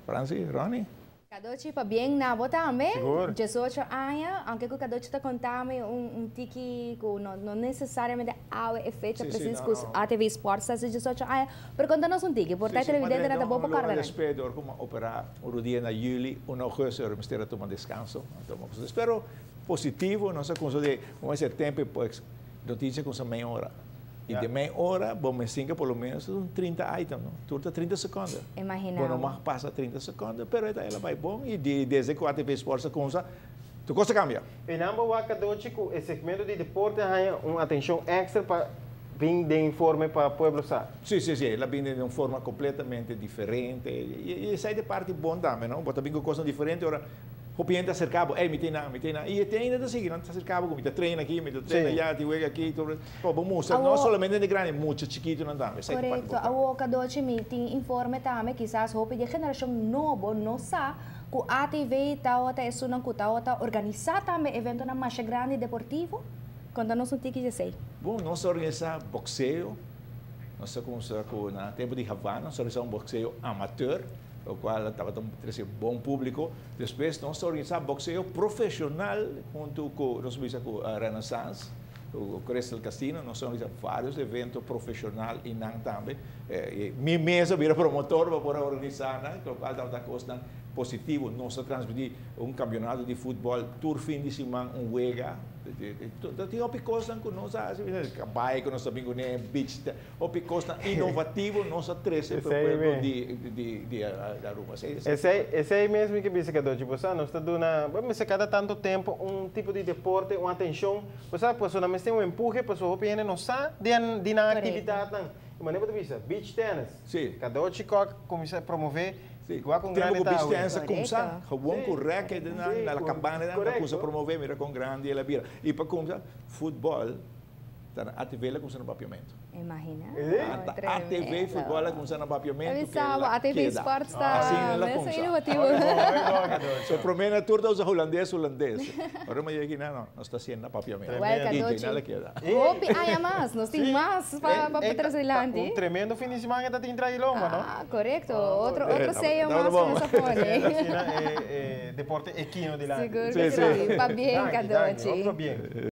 Francis, Ronnie. Cadochi, para bem na bota também. Seguro. 18 anos, aunque o Cadochi está contando tiki que não necessariamente há efeito preciso que a TV Sports está 18 anos, mas conta-nos tiki, porque a televidente era da boa para carreira. Espero como operar um dia na julho, um agosto, eu me tomar descanso. Então, espero positivo, não sei como de esse tempo, pois notícia com essa meia hora. E de meia hora, bom, me singa pelo menos 30 items, não? Turta 30 segundos. Imagina. Bom, não mais passa 30 segundos, mas ela vai bom. E desde que a TV Sports começa, tu coisa cambia. E não vou Cadochi que esse segmento de deporte tem uma atenção extra para vir de informe para o povo sabe. Sim, sim, sim. Ela vem de uma forma completamente diferente. E sai de parte bom também, não? Bota bem com coisa diferente, ora. O cliente acercava, me tem nada. E ainda assim, não acercava, me treina aqui, me treina allá, te juega aqui, tudo. Vamos, não somente de grande, muito chiquito não dá. Correto. O Cadochi me tem informe também, quizás a geração nova não sabe que a TV está estudando que está organizando também evento na mais grande deportivo. Conta-nos que já sei. Bom, nós organizamos boxeo, nós começamos no tempo de Havana, nós organizamos boxeo amateur, o qual estava trazendo bom público. Depois, nós organizamos boxeo profissional junto com a Renaissance, o Crystal Casino. Nós organizamos vários eventos profissionais e não também. Minha mesa vira promotor para poder organizar, o qual estava costando positivo. Nós transmitimos campeonato de futebol, todo fim de semana, juega. Tem opicos que nós fazemos, cabai que nós sabemos que é beach, opicos inovativo, nós trazemos para o povo de Aruba. Esse aí mesmo que você quer tipo, nós está dando, mas cada tanto tempo tipo de deporte, uma atenção, você pessoa não tem empurre, pessoa opina não sabe de na atividade não. Mas nem vista, beach tennis. Sim. Cadochi Kock começa a promover. Igual com grande beach tennis começar, o bom correto na cabana, começa a promover, mira com grande ela vira. E para começar, futebol, a TV ela começa no papiamento. Imagina. A TV e futebol ela começa no papiamento. A TV Sports está nessa inovativa. So, para mim, a turma usa holandês. Agora, mas aqui não, nós está sendo no papiamento. Há mais, nós temos mais para trazer lá. Tremendo fim de semana que está em Trailoma, não? Ah, correto. Outro ceia mais nessa fone. Deporte equino de lá. Seguro que sim. Para bem, Cadochi.